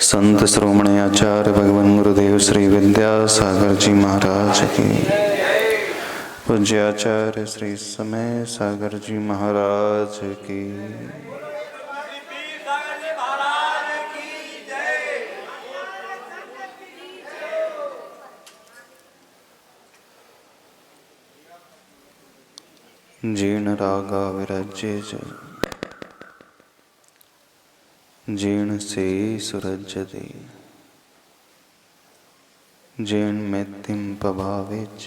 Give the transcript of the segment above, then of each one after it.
संत श्रोमणी आचार्य भगवान गुरुदेव श्री विद्यासागर जी महाराज की, पूज्य आचार्य श्री समय सागर जी महाराज की, जीर्ण रागा विरज्य जीर्ण से सुरज्यते जीर्ण मैत्तिम पभावेज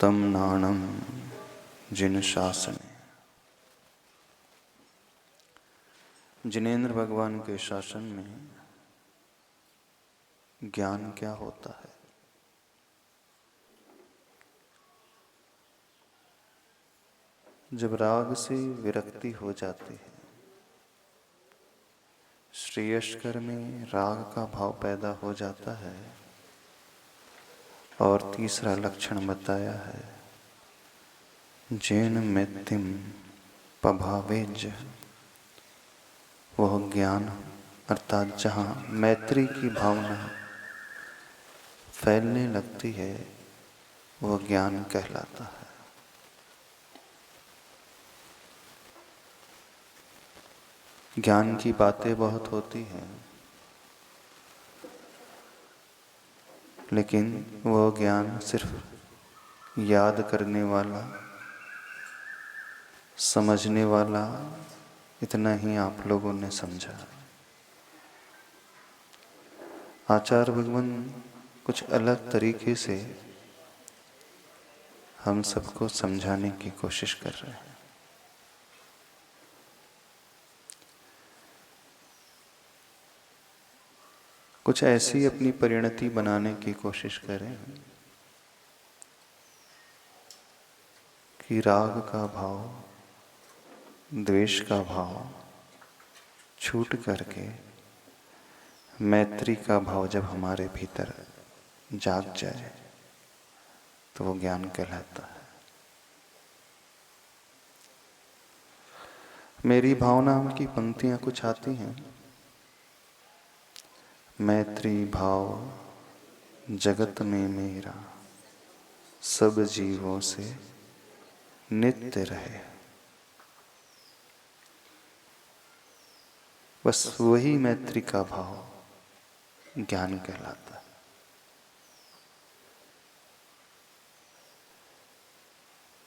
तम नाणम जिन शासने। जिनेंद्र भगवान के शासन में ज्ञान क्या होता है? जब राग से विरक्ति हो जाती है, श्रेयस्कर में राग का भाव पैदा हो जाता है। और तीसरा लक्षण बताया है, जैन मैत्तिम पभावेज, वह ज्ञान अर्थात जहाँ मैत्री की भावना फैलने लगती है वह ज्ञान कहलाता है। ज्ञान की बातें बहुत होती हैं, लेकिन वह ज्ञान सिर्फ याद करने वाला, समझने वाला, इतना ही आप लोगों ने समझा। आचार्य भगवान कुछ अलग तरीके से हम सबको समझाने की कोशिश कर रहे हैं। कुछ ऐसी अपनी परिणति बनाने की कोशिश करें कि राग का भाव, द्वेष का भाव छूट करके मैत्री का भाव जब हमारे भीतर जाग जाए तो वो ज्ञान कहलाता है। मेरी भावना की पंक्तियां कुछ आती हैं। मैत्री भाव जगत में मेरा सब जीवों से नित्य रहे। बस वही मैत्री का भाव ज्ञान कहलाता है।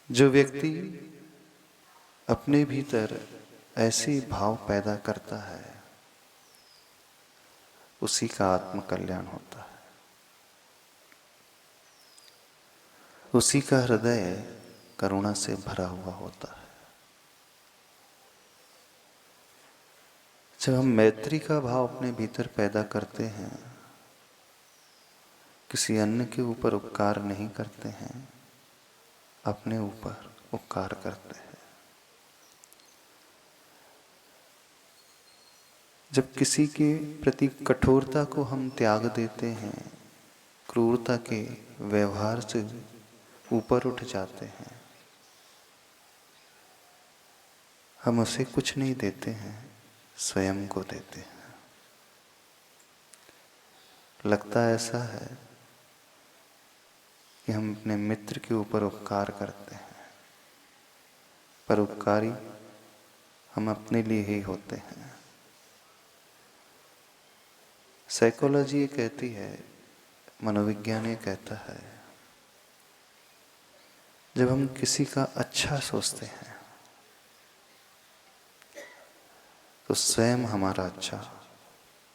जो व्यक्ति अपने भीतर ऐसी भाव पैदा करता है उसी का आत्म कल्याण होता है। उसी का हृदय करुणा से भरा हुआ होता है। जब हम मैत्री का भाव अपने भीतर पैदा करते हैं, किसी अन्य के ऊपर उपकार नहीं करते हैं, अपने ऊपर उपकार करते हैं। जब किसी के प्रति कठोरता को हम त्याग देते हैं, क्रूरता के व्यवहार से ऊपर उठ जाते हैं, हम उसे कुछ नहीं देते हैं, स्वयं को देते हैं। लगता ऐसा है कि हम अपने मित्र के ऊपर उपकार करते हैं, पर उपकारी हम अपने लिए ही होते हैं। साइकोलॉजी ये कहती है, मनोविज्ञान ये कहता है, जब हम किसी का अच्छा सोचते हैं तो स्वयं हमारा अच्छा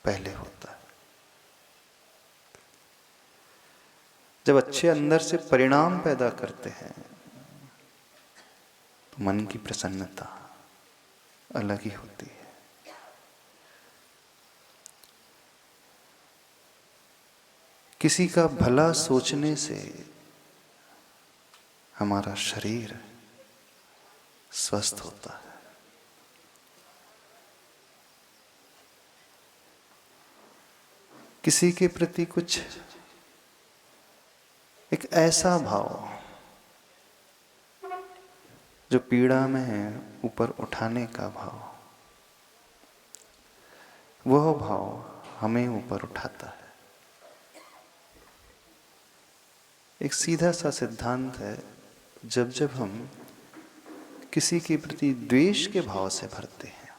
पहले होता है। जब अच्छे अंदर से परिणाम पैदा करते हैं तो मन की प्रसन्नता अलग ही होती है। किसी का भला सोचने से हमारा शरीर स्वस्थ होता है। किसी के प्रति कुछ एक ऐसा भाव जो पीड़ा में है, ऊपर उठाने का भाव, वह भाव हमें ऊपर उठाता है। एक सीधा सा सिद्धांत है, जब जब हम किसी के प्रति द्वेष के भाव से भरते हैं,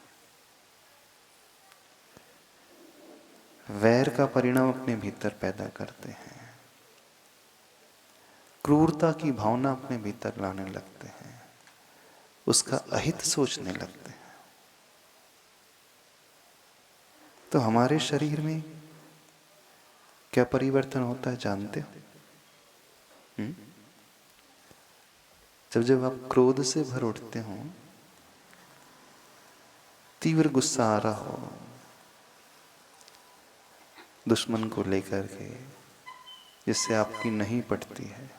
वैर का परिणाम अपने भीतर पैदा करते हैं, क्रूरता की भावना अपने भीतर लाने लगते हैं, उसका अहित सोचने लगते हैं, तो हमारे शरीर में क्या परिवर्तन होता है जानते हो? जब जब आप क्रोध से भर उठते हो, तीव्र गुस्सा आ रहा हो दुश्मन को लेकर के, जिससे आपकी नहीं पटती है,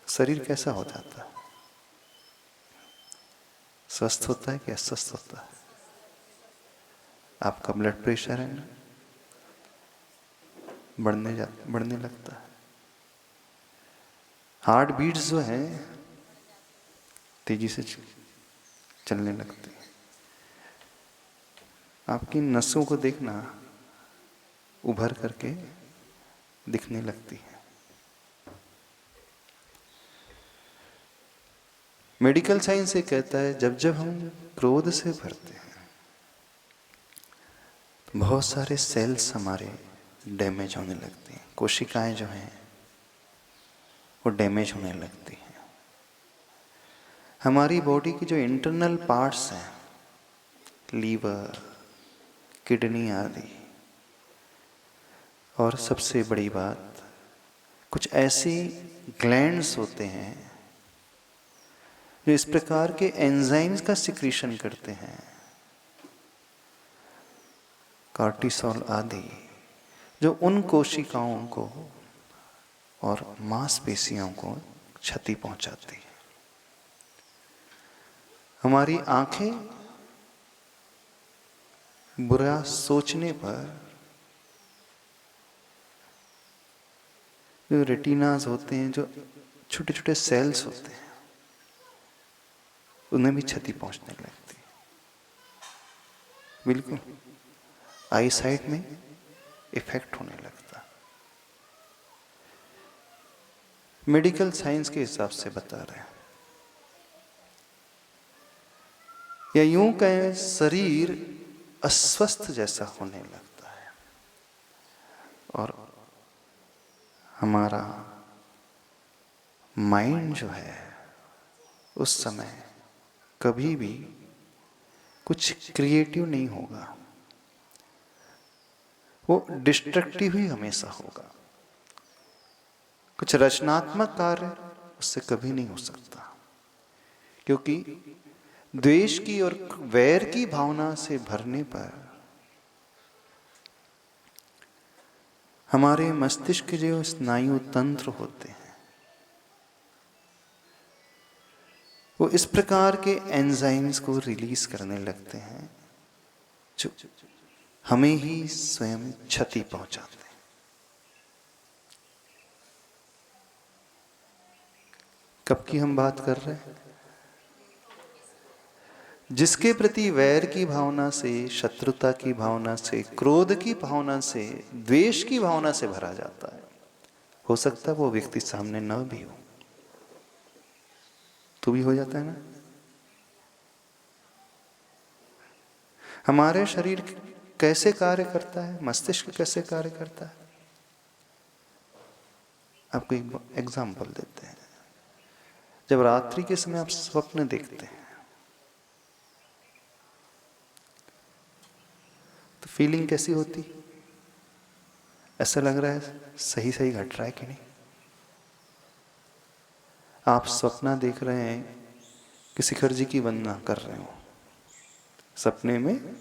शरीर कैसा हो जाता है? स्वस्थ होता है कि अस्वस्थ होता है? आपका ब्लड प्रेशर है ना, बढ़ने लगता है। हार्ट बीट्स जो हैं तेजी से चलने लगते हैं। आपकी नसों को देखना उभर करके दिखने लगती है। मेडिकल साइंस ये कहता है, जब जब हम क्रोध से भरते हैं, बहुत सारे सेल्स हमारे डैमेज होने लगते हैं, कोशिकाएं जो हैं वो डैमेज होने लगती हैं। हमारी बॉडी की जो इंटरनल पार्ट्स हैं, लीवर, किडनी आदि, और सबसे बड़ी बात, कुछ ऐसी ग्लैंड्स होते हैं जो इस प्रकार के एंजाइम्स का सिक्रीशन करते हैं, कॉर्टिसोल आदि, जो उन कोशिकाओं को और मांसपेशियों को क्षति पहुंचाती है। हमारी आंखें बुरा सोचने पर जो रेटिनास होते हैं, जो छोटे छोटे सेल्स होते हैं, उन्हें भी क्षति पहुंचने लगती है। बिल्कुल आई साइट में इफेक्ट होने लगता। मेडिकल साइंस के हिसाब से बता रहे हैं, या यूं कहें शरीर अस्वस्थ जैसा होने लगता है, और हमारा माइंड जो है उस समय कभी भी कुछ क्रिएटिव नहीं होगा, वो डिस्ट्रक्टिव ही हमेशा होगा। कुछ रचनात्मक कार्य उससे कभी नहीं हो सकता, क्योंकि द्वेष की और वैर की भावना से भरने पर हमारे मस्तिष्क के जो स्नायु तंत्र होते हैं, वो इस प्रकार के एंजाइम्स को रिलीज करने लगते हैं जो हमें ही स्वयं क्षति पहुंचाते हैं। कब की हम बात कर रहे हैं? जिसके प्रति वैर की भावना से, शत्रुता की भावना से, क्रोध की भावना से, द्वेष की भावना से भरा जाता है, हो सकता है वो व्यक्ति सामने न भी हो, तो भी हो जाता है ना। हमारे शरीर कैसे कार्य करता है, मस्तिष्क कैसे कार्य करता है, आपको एक एग्जाम्पल देते हैं। जब रात्रि के समय आप स्वप्न देखते हैं तो फीलिंग कैसी होती? ऐसा लग रहा है सही सही घट रहा है कि नहीं। आप सपना देख रहे हैं कि शिखर जी की वंदना कर रहे हो, सपने में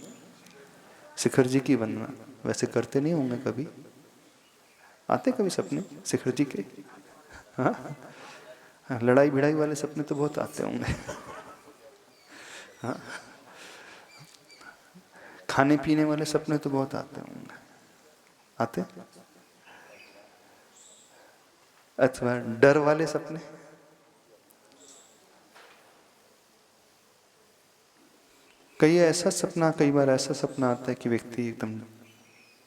शिखर जी की वंदना, वैसे करते नहीं होंगे कभी? आते कभी सपने शिखर जी के? हाँ, लड़ाई भिड़ाई वाले सपने तो बहुत आते होंगे। हाँ, खाने पीने वाले सपने तो बहुत आते होंगे। आते? अथवा डर वाले सपने? कई बार ऐसा सपना आता है कि व्यक्ति एकदम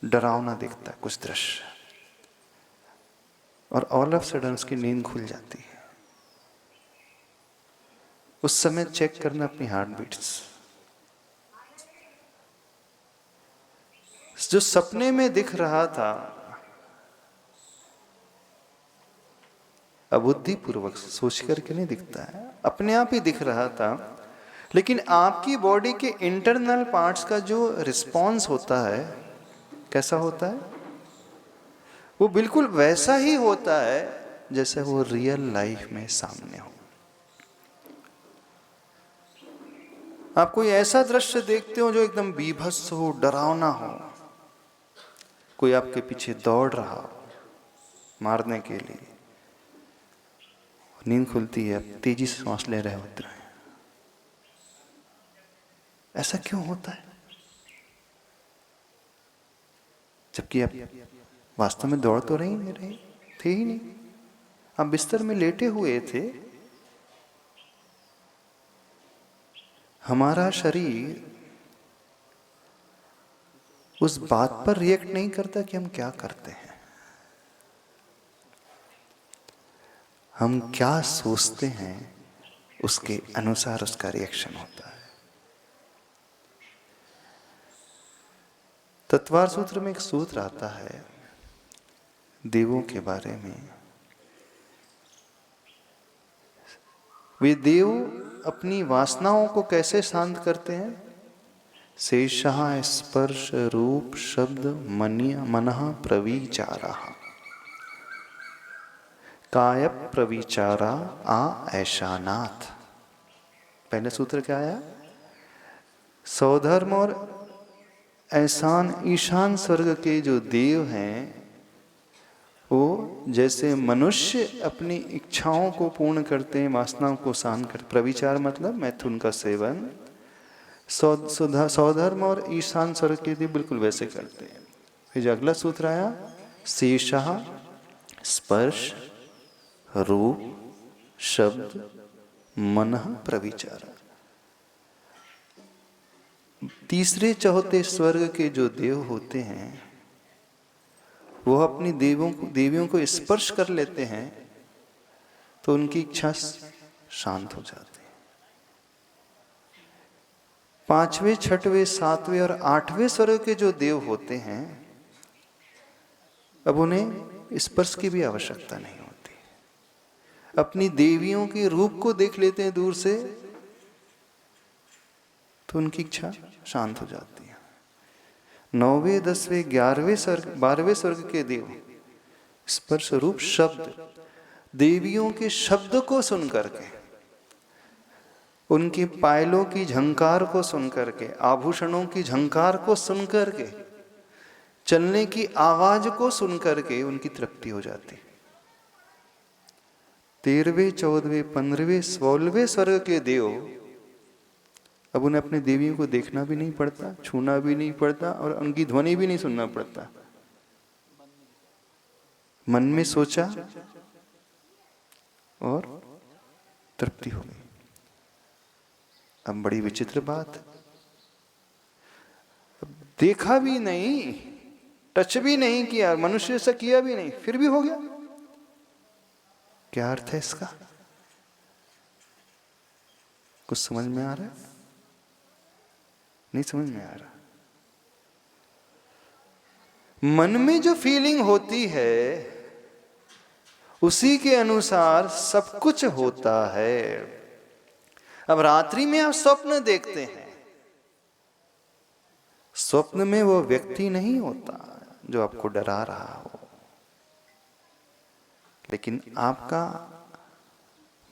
डरावना दिखता है कुछ दृश्य, और ऑल ऑफ सडन उसकी नींद खुल जाती है। उस समय चेक करना अपनी हार्ट बीट्स। जो सपने में दिख रहा था अबुद्धि पूर्वक सोच करके नहीं दिखता है, अपने आप ही दिख रहा था, लेकिन आपकी बॉडी के इंटरनल पार्ट्स का जो रिस्पॉन्स होता है कैसा होता है? वो बिल्कुल वैसा ही होता है जैसे वो रियल लाइफ में सामने हो। आप कोई ऐसा दृश्य देखते हो जो एकदम बीभत्स हो, डरावना हो, कोई आपके पीछे दौड़ रहा हो मारने के लिए, नींद खुलती है, तेजी से सांस ले रहे होते हैं। ऐसा क्यों होता है? जबकि आप वास्तव में दौड़ तो नहीं रहे थे ही नहीं, आप बिस्तर में लेटे हुए थे। हमारा शरीर उस बात पर रिएक्ट नहीं करता कि हम क्या करते हैं, हम क्या सोचते हैं उसके अनुसार उसका रिएक्शन होता है। तत्वार सूत्र में एक सूत्र आता है देवों के बारे में। वे देव अपनी वासनाओं को कैसे शांत करते हैं? शेषः स्पर्श रूप शब्द मनः प्रविचारा काय प्रविचारा ऐशानाथ। पहले सूत्र क्या आया? सौधर्म और ऐसान ईशान स्वर्ग के जो देव हैं वो जैसे मनुष्य अपनी इच्छाओं को पूर्ण करते हैं, वासनाओं को शांत करते। प्रविचार मतलब मैथुन का सेवन। सौधर्म और ईशान स्वर्ग के देव बिल्कुल वैसे करते हैं। फिर जो अगला सूत्र आया शेषः स्पर्श रूप शब्द मनः प्रविचार। तीसरे चौथे स्वर्ग के जो देव होते हैं वो अपनी देवियों को स्पर्श कर लेते हैं तो उनकी इच्छा शांत हो जाती है। पांचवें छठवें सातवें और आठवें स्वर्ग के जो देव होते हैं अब उन्हें स्पर्श की भी आवश्यकता नहीं होती, अपनी देवियों के रूप को देख लेते हैं दूर से तो उनकी इच्छा शांत हो जाती है। 9वें 10वें 11वें स्वर्ग 12वें स्वर्ग के देव स्पर्श रूप शब्द, देवियों के शब्द को सुन करके, उनकी पायलों की झंकार को सुन करके, आभूषणों की झंकार को सुन करके, चलने की आवाज को सुन करके उनकी तृप्ति हो जाती। 13वें 14वें 15वें 16वें स्वर्ग के देव अब उन्हें अपनी देवियों को देखना भी नहीं पड़ता, छूना भी नहीं पड़ता और उनकी ध्वनि भी नहीं सुनना पड़ता। मन में सोचा और तृप्ति हो गई। अब बड़ी विचित्र बात, अब देखा भी नहीं, टच भी नहीं किया, मनुष्य से किया भी नहीं, फिर भी हो गया। क्या अर्थ है इसका? कुछ समझ में आ रहा है? नहीं समझ में आ रहा। मन में जो फीलिंग होती है उसी के अनुसार सब कुछ होता है। अब रात्रि में आप स्वप्न देखते हैं, स्वप्न में वो व्यक्ति नहीं होता जो आपको डरा रहा हो, लेकिन आपका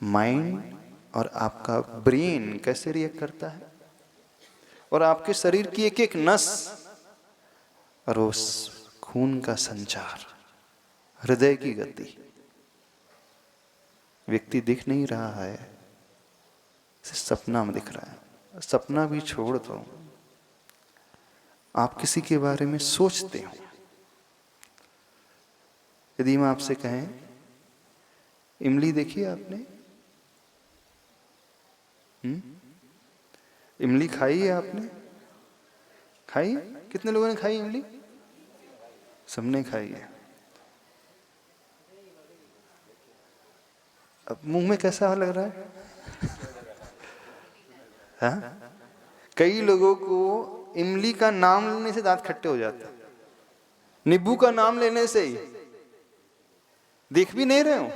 माइंड और आपका ब्रेन कैसे रिएक्ट करता है और आपके शरीर की एक एक नस और उस खून का संचार, हृदय की गति। व्यक्ति दिख नहीं रहा है, सपना में दिख रहा है। सपना भी छोड़ दो, आप किसी के बारे में सोचते हो। यदि मैं आपसे कहें इमली देखी आपने? इमली खाई है आपने? खाई? कितने लोगों ने खाई इमली? सबने खाई है। अब मुंह में कैसा लग रहा है? हाँ? कई लोगों को इमली का नाम लेने से दांत खट्टे हो जाते हैं, नींबू का नाम लेने से ही। देख भी नहीं रहे हो?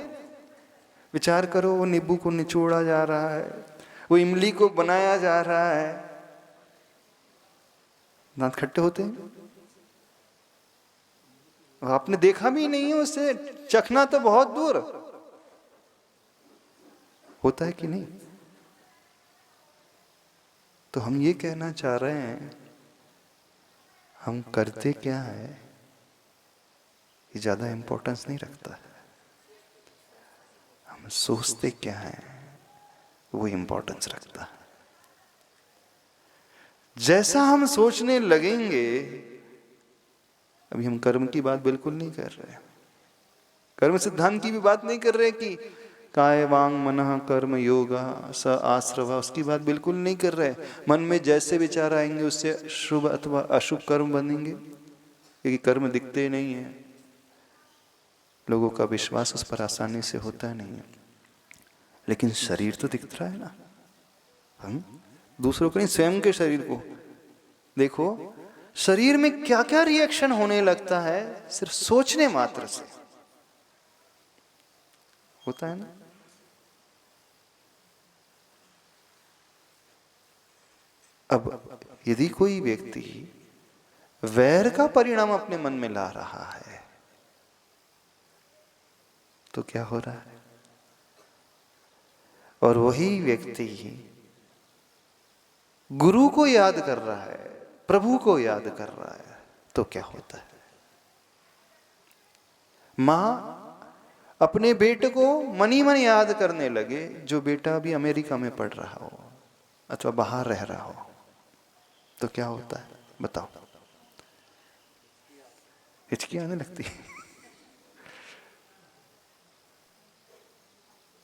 विचार करो, वो नींबू को निचोड़ा जा रहा है, वो इमली को बनाया जा रहा है, दांत खट्टे होते हैं। आपने देखा भी नहीं है, उसे चखना तो बहुत दूर। होता है कि नहीं? तो हम ये कहना चाह रहे हैं, हम करते क्या है ये ज्यादा इंपॉर्टेंस नहीं रखता है, हम सोचते क्या है वो इंपॉर्टेंस रखता है। जैसा हम सोचने लगेंगे, अभी हम कर्म की बात बिल्कुल नहीं कर रहे, कर्म सिद्धांत की भी बात नहीं कर रहे कि काय वांग मनः कर्म योगा स आश्रव, उसकी बात बिल्कुल नहीं कर रहे। मन में जैसे विचार आएंगे उससे शुभ अथवा अशुभ कर्म बनेंगे, क्योंकि कर्म दिखते नहीं है, लोगों का विश्वास उस पर आसानी से होता नहीं है। लेकिन शरीर तो दिख रहा है ना, हम दूसरों को नहीं, स्वयं के शरीर को देखो, शरीर में क्या क्या रिएक्शन होने लगता है सिर्फ सोचने मात्र से होता है ना। अब यदि कोई व्यक्ति वैर का परिणाम अपने मन में ला रहा है तो क्या हो रहा है? और वही व्यक्ति गुरु को याद कर रहा है, प्रभु को याद कर रहा है, तो क्या होता है? मां अपने बेटे को मन ही मन याद करने लगे, जो बेटा अभी अमेरिका में पढ़ रहा हो अथवा बाहर रह रहा हो, तो क्या होता है बताओ? हिचकी आने लगती है।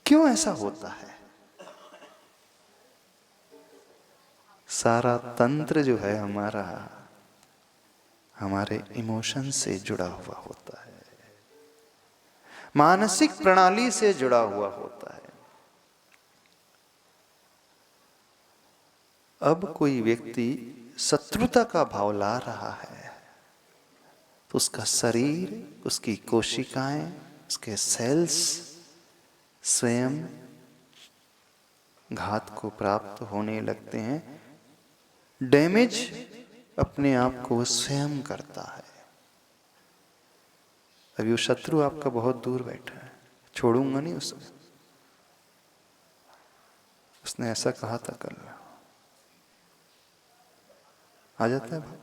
क्यों ऐसा होता है? सारा तंत्र जो है हमारा, हमारे इमोशन से जुड़ा हुआ होता है, मानसिक प्रणाली से जुड़ा हुआ होता है। अब कोई व्यक्ति शत्रुता का भाव ला रहा है तो उसका शरीर, उसकी कोशिकाएं, उसके सेल्स स्वयं घात को प्राप्त होने लगते हैं, डैमेज अपने आप को स्वयं करता है। अभी वो शत्रु आपका बहुत दूर बैठा है, छोड़ूंगा नहीं उसे, उसने ऐसा कहा था कल, आ जाता है भाव?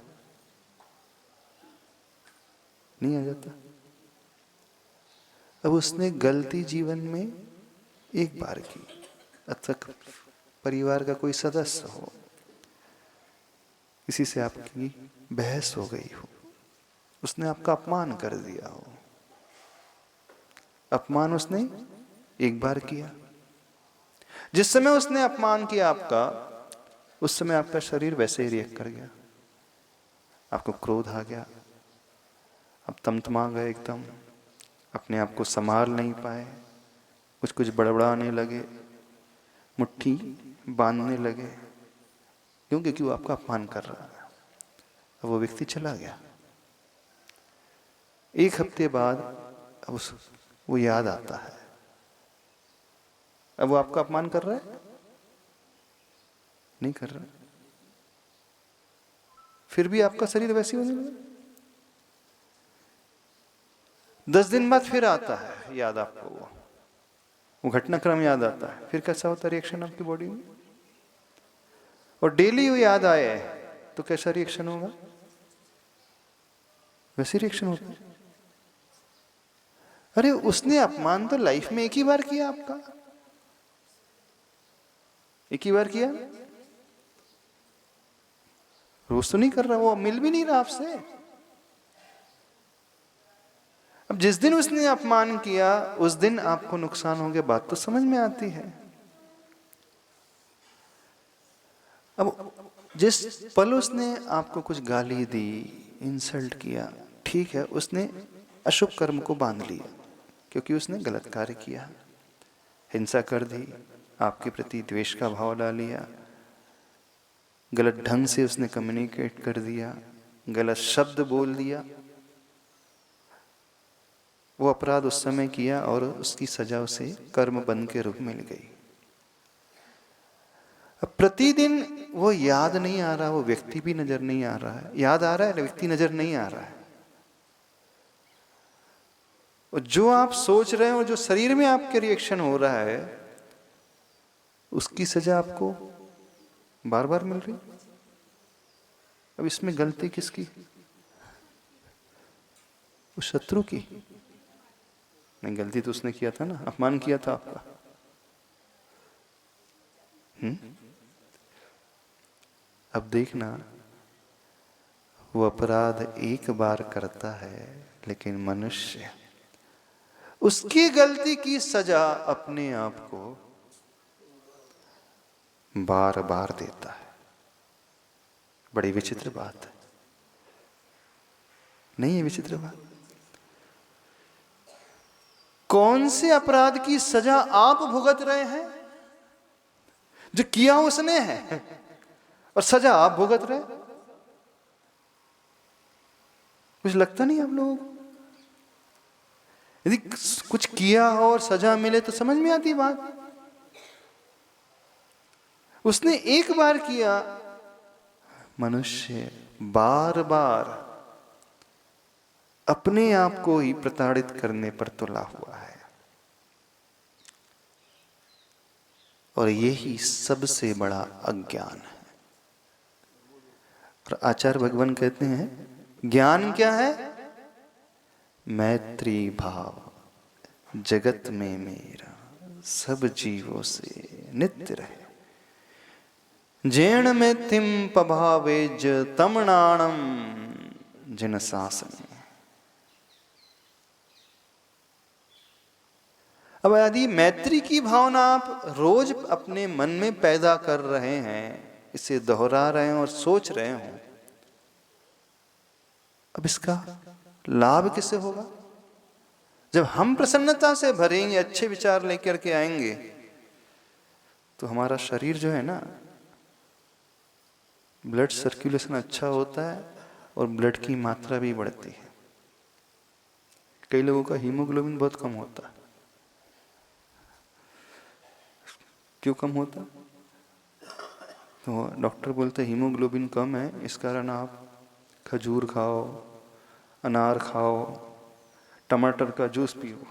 नहीं आ जाता। अब उसने गलती जीवन में एक बार की, अथवा परिवार का कोई सदस्य हो, किसी से आपकी बहस हो गई हो, उसने आपका अपमान कर दिया हो, अपमान उसने एक बार किया, जिस समय उसने अपमान किया आपका, उस समय आपका शरीर वैसे ही रिएक्ट कर गया, आपको क्रोध आ गया, आप तमतमा गए एकदम, अपने आप को संभाल नहीं पाए, कुछ कुछ बड़बड़ाने लगे, मुट्ठी बांधने लगे। क्यों? क्योंकि वो आपका अपमान कर रहा है। अब वो व्यक्ति चला गया, एक हफ्ते बाद अब वो याद आता है, अब वो आपका अपमान कर रहा है? नहीं कर रहा, फिर भी आपका शरीर वैसे होने लगा। 10 दिन बाद फिर आता है याद आपको, वो घटनाक्रम याद आता है, फिर कैसा होता है रिएक्शन आपकी बॉडी में? और डेली वो याद आए तो कैसा रिएक्शन होगा? वैसे रिएक्शन होता है। अरे उसने अपमान तो लाइफ में एक ही बार किया आपका, एक ही बार किया, रोज तो नहीं कर रहा, वो मिल भी नहीं रहा आपसे। अब जिस दिन उसने अपमान किया उस दिन आपको नुकसान हो गया, बात तो समझ में आती है। अब जिस पल उसने आपको कुछ गाली दी, इंसल्ट किया, ठीक है, उसने अशुभ कर्म को बांध लिया क्योंकि उसने गलत कार्य किया, हिंसा कर दी, आपके प्रति द्वेष का भाव ला लिया, गलत ढंग से उसने कम्युनिकेट कर दिया, गलत शब्द बोल दिया। वो अपराध उस समय किया और उसकी सजा उसे कर्म बंध के रूप में मिल गई। अब प्रतिदिन वो याद नहीं आ रहा, वो व्यक्ति भी नजर नहीं आ रहा है, याद आ रहा है, व्यक्ति नजर नहीं आ रहा है। और जो आप सोच रहे हैं और जो शरीर में आपके रिएक्शन हो रहा है, उसकी सजा आपको बार बार मिल रही। अब इसमें गलती किसकी? उस शत्रु की नहीं, गलती तो उसने किया था ना, अपमान किया था आपका। अब देखना, वो अपराध एक बार करता है, लेकिन मनुष्य उसकी गलती की सजा अपने आप को बार बार देता है। बड़ी विचित्र बात है, नहीं है विचित्र बात? कौन से अपराध की सजा आप भुगत रहे हैं? जो किया उसने है और सजा आप भुगत रहे। कुछ लगता नहीं आप लोगों को? यदि कुछ किया हो और सजा मिले तो समझ में आती बात। उसने एक बार किया, मनुष्य बार बार अपने आप को ही प्रताड़ित करने पर तुला हुआ है। और यही सबसे बड़ा अज्ञान है। और आचार्य भगवान कहते हैं, ज्ञान क्या है? मैत्री भाव जगत में मेरा सब जीवों से नित्य रहे। जैन में तिम पभावेज तमनाणम जिन शासन। अब यदि मैत्री की भावना आप रोज अपने मन में पैदा कर रहे हैं, इसे दोहरा रहे हैं और सोच रहे हो, अब इसका लाभ किससे होगा? जब हम प्रसन्नता से भरेंगे, अच्छे विचार लेकर के आएंगे, तो हमारा शरीर जो है ना, ब्लड सर्कुलेशन अच्छा होता है और ब्लड की मात्रा भी बढ़ती है। कई लोगों का हीमोग्लोबिन बहुत कम होता है। क्यों कम होता? तो डॉक्टर बोलते हैं हीमोग्लोबिन कम है, इस कारण आप खजूर खाओ, अनार खाओ, टमाटर का जूस पियो।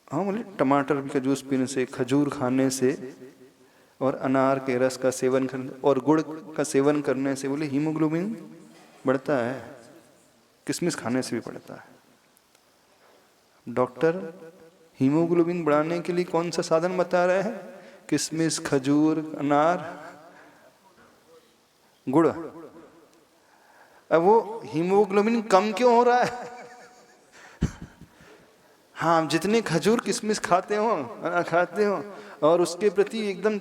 हाँ, बोले टमाटर का जूस पीने से, खजूर खाने से और अनार के रस का सेवन करने और गुड़ का सेवन करने से बोले हीमोग्लोबिन बढ़ता है। किशमिश खाने से भी बढ़ता है। डॉक्टर हीमोग्लोबिन बढ़ाने के लिए कौन सा साधन बता रहे हैं? किशमिश, खजूर, अनार, गुड़। अब वो हीमोग्लोबिन कम क्यों हो रहा है? हाँ, जितने खजूर किशमिश खाते हो, अनार खाते हो और उसके प्रति एकदम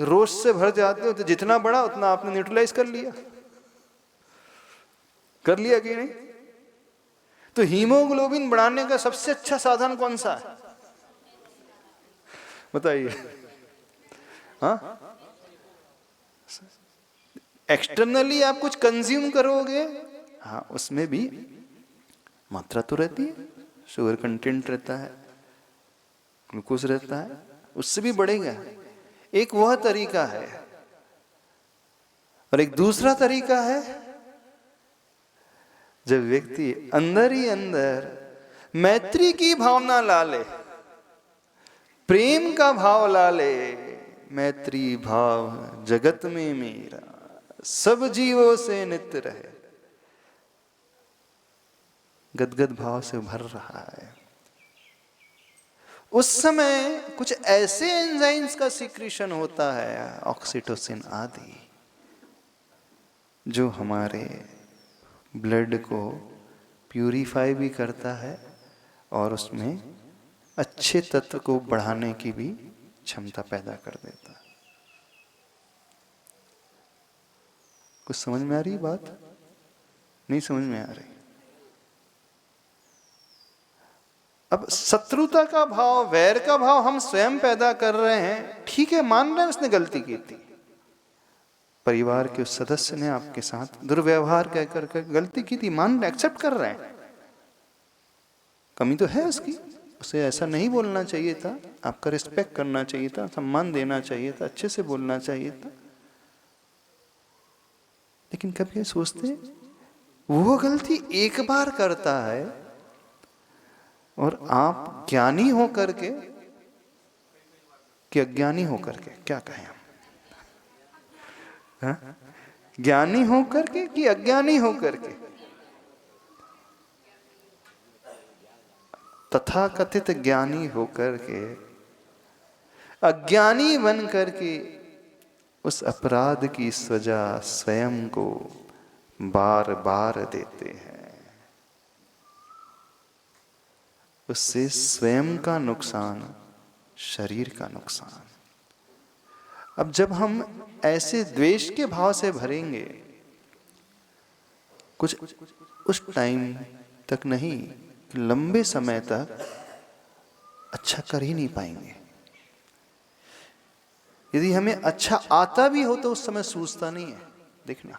रोष से भर जाते हो, तो जितना बड़ा उतना आपने न्यूट्रलाइज कर लिया कि नहीं? तो हीमोग्लोबिन बढ़ाने का सबसे अच्छा साधन कौन सा है बताइए? हाँ, एक्सटर्नली आप कुछ कंज्यूम करोगे, हाँ, उसमें भी मात्रा तो रहती है, शुगर कंटेंट रहता है, ग्लूकोज रहता है, उससे भी बढ़ेगा। एक वह तरीका है और एक दूसरा तरीका है, जब व्यक्ति अंदर ही अंदर मैत्री की भावना ला ले, प्रेम का भाव ला ले। मैत्री भाव जगत में मेरा सब जीवों से नित्य रहे, गदगद भाव से भर रहा है। उस समय कुछ ऐसे एंजाइम्स का सिक्रीशन होता है, ऑक्सीटोसिन आदि, जो हमारे ब्लड को प्यूरिफाई भी करता है और उसमें अच्छे तत्व को बढ़ाने की भी क्षमता पैदा कर देता है। कुछ समझ में आ रही बात? नहीं समझ में आ रही। अब शत्रुता का भाव, वैर का भाव हम स्वयं पैदा कर रहे हैं, ठीक है, मान रहे हैं उसने गलती की थी, परिवार के उस सदस्य ने आपके साथ दुर्व्यवहार कहकर कर गलती की थी, मान रहे, एक्सेप्ट कर रहे हैं, कमी तो है उसकी, उसे ऐसा नहीं बोलना चाहिए था, आपका रिस्पेक्ट करना चाहिए था, सम्मान देना चाहिए था, अच्छे से बोलना चाहिए था। लेकिन कभी सोचते वो गलती एक बार करता है और आप ज्ञानी हो करके कि अज्ञानी हो करके, क्या कहें हम, हाँ? ज्ञानी हो करके कि अज्ञानी हो करके, तथाकथित ज्ञानी होकर के अज्ञानी बन करके उस अपराध की सजा स्वयं को बार बार देते हैं। उससे स्वयं का नुकसान, शरीर का नुकसान। अब जब हम ऐसे द्वेष के भाव से भरेंगे, कुछ उस टाइम तक नहीं, लंबे समय तक अच्छा कर ही नहीं पाएंगे। यदि हमें अच्छा आता भी हो तो उस समय सूझता नहीं है। देखना,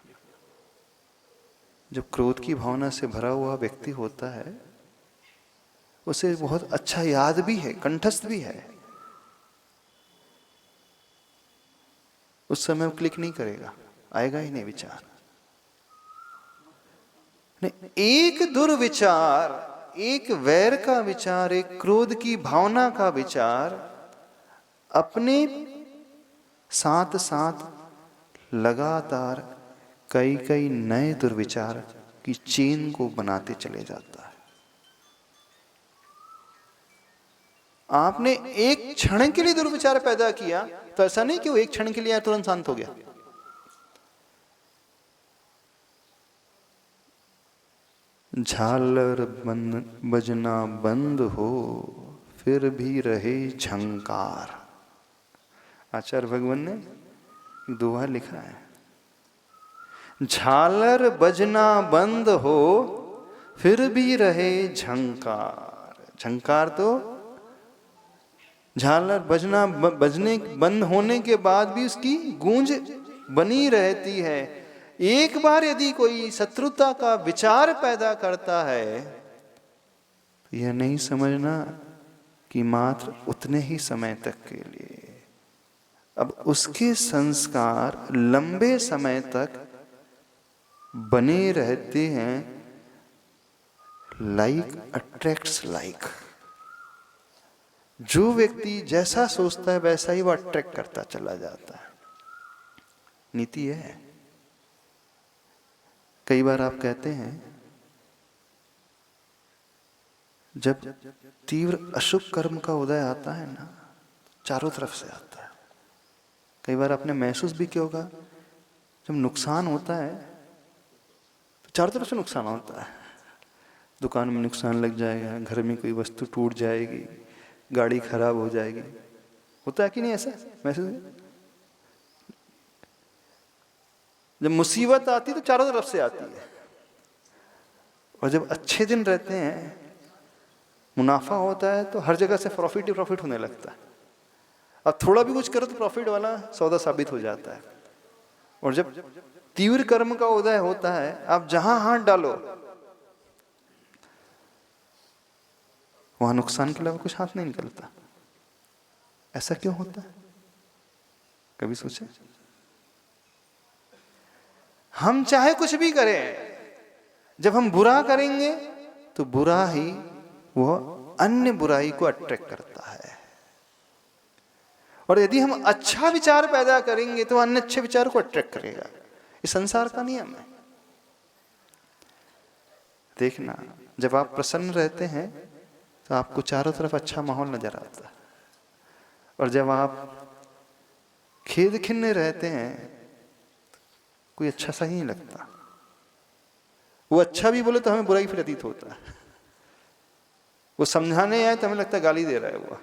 जब क्रोध की भावना से भरा हुआ व्यक्ति होता है, उसे बहुत अच्छा याद भी है, कंठस्थ भी है, उस समय वो क्लिक नहीं करेगा, आएगा ही नहीं विचार। नहीं, एक दुर्विचार, एक वैर का विचार, एक क्रोध की भावना का विचार अपने साथ साथ लगातार कई कई नए दुर्विचार की चेन को बनाते चले जाता है। आपने एक क्षण के लिए दुर्विचार पैदा किया तो ऐसा नहीं कि वो एक क्षण के लिए तुरंत शांत हो गया। झालर बजना बंद हो फिर भी रहे झंकार। आचार्य भगवान ने दोहा लिखा है, झालर बजना बंद हो फिर भी रहे झंकार। झंकार तो झालर बजने बंद होने के बाद भी उसकी गूंज बनी रहती है। एक बार यदि कोई शत्रुता का विचार पैदा करता है तो यह नहीं समझना कि मात्र उतने ही समय तक के लिए, अब उसके संस्कार लंबे समय तक बने रहते हैं। लाइक अट्रैक्ट्स लाइक, जो व्यक्ति जैसा सोचता है वैसा ही वो अट्रैक्ट करता चला जाता है। नीति है। कई बार आप कहते हैं जब तीव्र अशुभ कर्म का उदय आता है ना, चारों तरफ से आता है। कई बार आपने महसूस भी किया होगा, जब नुकसान होता है तो चारों तरफ से नुकसान होता है। दुकान में नुकसान लग जाएगा, घर में कोई वस्तु टूट जाएगी, गाड़ी खराब हो जाएगी, होता है कि नहीं ऐसा महसूस? जब मुसीबत आती है तो चारों तरफ से आती है, और जब अच्छे दिन रहते हैं, मुनाफा होता है, तो हर जगह से प्रॉफिट ही प्रॉफिट होने लगता है। अब थोड़ा भी कुछ करो तो प्रॉफिट वाला सौदा साबित हो जाता है। और जब तीव्र कर्म का उदय होता है, आप जहां हाथ डालो वहां नुकसान के अलावा कुछ हाथ नहीं निकलता। ऐसा क्यों होता है, कभी सोचे? हम चाहे कुछ भी करें, जब हम बुरा करेंगे तो बुरा ही वह अन्य बुराई को अट्रैक्ट करता है, और यदि हम अच्छा विचार पैदा करेंगे तो अन्य अच्छे विचार को अट्रैक्ट करेगा। ये संसार का नियम है। देखना, जब आप प्रसन्न रहते हैं तो आपको चारों तरफ अच्छा माहौल नजर आता है, और जब आप खेद खिन्ने रहते हैं कोई अच्छा सा ही नहीं लगता। वो अच्छा भी बोले तो हमें बुराई प्रतीत होता है, वो समझाने आए तो हमें लगता है गाली दे रहा है वो।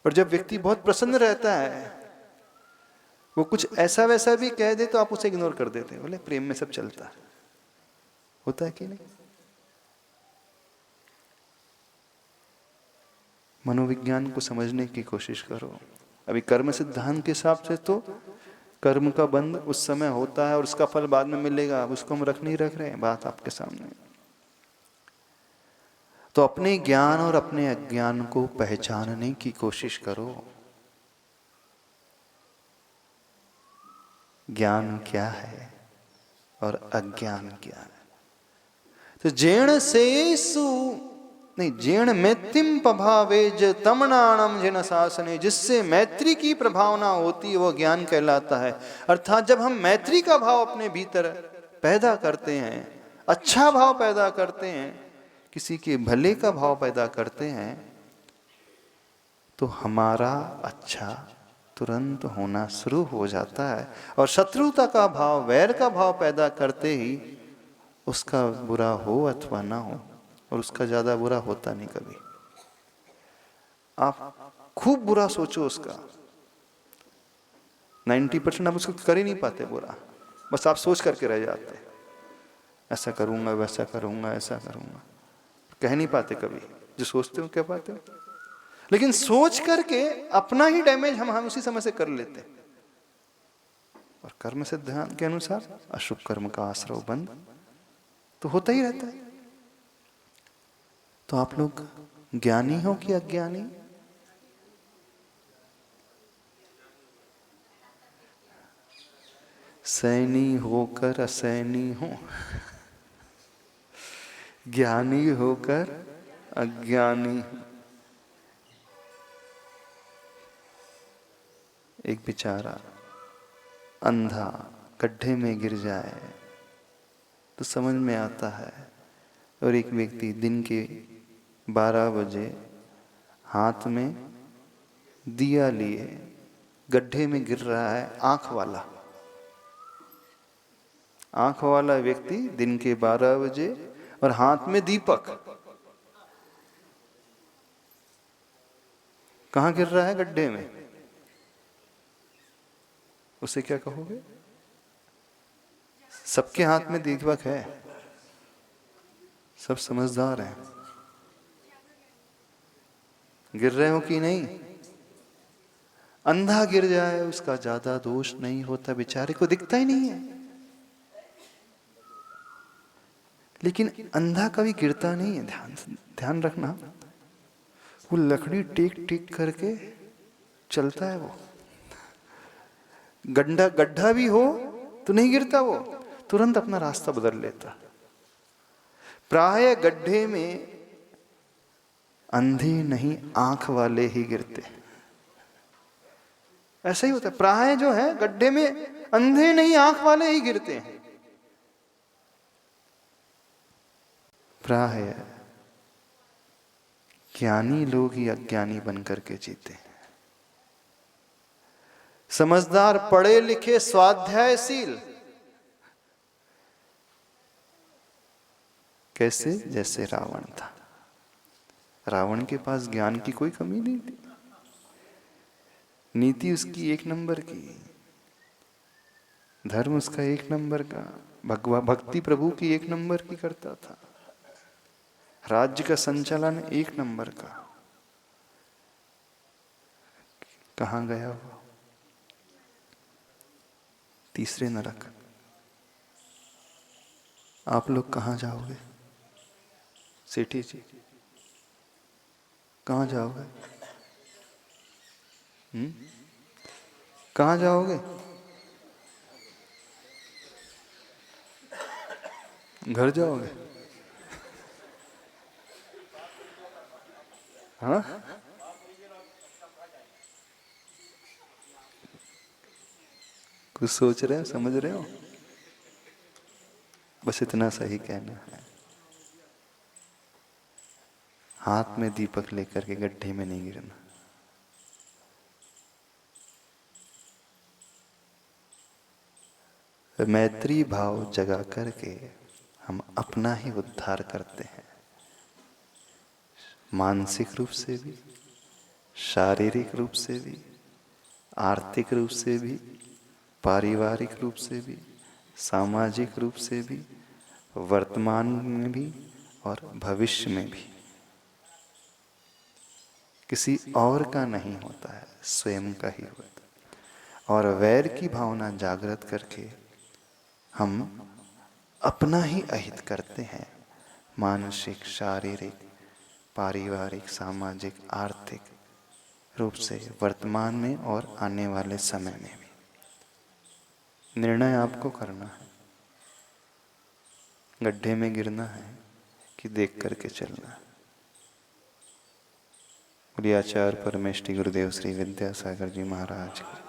और जब व्यक्ति बहुत प्रसन्न रहता है वो कुछ ऐसा वैसा भी कह दे तो आप उसे इग्नोर कर देते हैं, बोले प्रेम में सब चलता है। होता है कि नहीं? मनोविज्ञान को समझने की कोशिश करो। अभी कर्म सिद्धांत के हिसाब से तो कर्म का बंध उस समय होता है और उसका फल बाद में मिलेगा, अब उसको हम रख नहीं रख रहे हैं, बात आपके सामने। तो अपने ज्ञान और अपने अज्ञान को पहचानने की कोशिश करो। ज्ञान क्या है और अज्ञान क्या है? तो जेण सेसु नहीं, जेण मैत्रिम प्रभावेज तमनाणम जिन शासने, जिससे मैत्री की प्रभावना होती है वो ज्ञान कहलाता है। अर्थात जब हम मैत्री का भाव अपने भीतर पैदा करते हैं, अच्छा भाव पैदा करते हैं, किसी के भले का भाव पैदा करते हैं, तो हमारा अच्छा तुरंत होना शुरू हो जाता है। और शत्रुता का भाव, वैर का भाव पैदा करते ही उसका बुरा हो अथवा ना हो, और उसका ज्यादा बुरा होता नहीं कभी। आप खूब बुरा सोचो उसका, 90% आप उसको कर ही नहीं पाते बुरा, बस आप सोच करके रह जाते, ऐसा करूंगा वैसा करूंगा ऐसा करूंगा, कह नहीं पाते कभी। जो सोचते हो कह पाते हो, लेकिन सोच करके अपना ही डैमेज हम उसी समय से कर लेते। और कर्म सिद्धांत के अनुसार अशुभ कर्म का आश्रव बंद तो होता ही रहता है। तो आप लोग ज्ञानी हो कि अज्ञानी? सैनी होकर असैनी हो, ज्ञानी होकर अज्ञानी। एक बेचारा अंधा गड्ढे में गिर जाए तो समझ में आता है, और एक व्यक्ति दिन के 12 बजे हाथ में दिया लिए गड्ढे में गिर रहा है, आंख वाला व्यक्ति दिन के 12 बजे और हाथ में दीपक, कहां गिर रहा है? गड्ढे में। उसे क्या कहोगे? सबके हाथ में दीपक है, सब समझदार हैं। गिर रहे हो कि नहीं? अंधा गिर जाए उसका ज्यादा दोष नहीं होता, बेचारे को दिखता ही नहीं है। लेकिन अंधा कभी गिरता नहीं है, ध्यान रखना। वो लकड़ी टेक टेक करके चलता है, वो गड्ढा भी हो तो नहीं गिरता, वो तुरंत अपना रास्ता बदल लेता। प्राय गड्ढे में अंधे नहीं आंख वाले ही गिरते, ऐसा ही होता है। प्राय जो है गड्ढे में अंधे नहीं आंख वाले ही गिरते हैं। प्राय ज्ञानी लोग ही अज्ञानी बनकर के जीते हैं। समझदार, पढ़े लिखे, स्वाध्यायशील, कैसे? जैसे रावण था। रावण के पास ज्ञान की कोई कमी नहीं थी, नीति उसकी 1 नंबर की, धर्म उसका 1 नंबर का, भक्ति प्रभु की 1 नंबर की करता था, राज्य का संचालन 1 नंबर का। कहां गया वो? तीसरे नरक। आप लोग कहां जाओगे? सेठी जी कहां जाओगे? कहां जाओगे? घर जाओगे? हाँ, कुछ सोच रहे हो, समझ रहे हो? बस इतना सही कहना है, हाथ में दीपक लेकर के गड्ढे में नहीं गिरना। मैत्री भाव जगा करके हम अपना ही उद्धार करते हैं, मानसिक रूप से भी, शारीरिक रूप से भी, आर्थिक रूप से भी, पारिवारिक रूप से भी, सामाजिक रूप से भी, वर्तमान में भी और भविष्य में भी। किसी और का नहीं होता है, स्वयं का ही होता है। और वैर की भावना जागृत करके हम अपना ही अहित करते हैं, मानसिक, शारीरिक, पारिवारिक, सामाजिक, आर्थिक रूप से, वर्तमान में और आने वाले समय में भी। निर्णय आपको करना है, गड्ढे में गिरना है कि देख करके चलना है। बोलिए आचार्य परमेष्टि गुरुदेव श्री विद्यासागर जी महाराज की।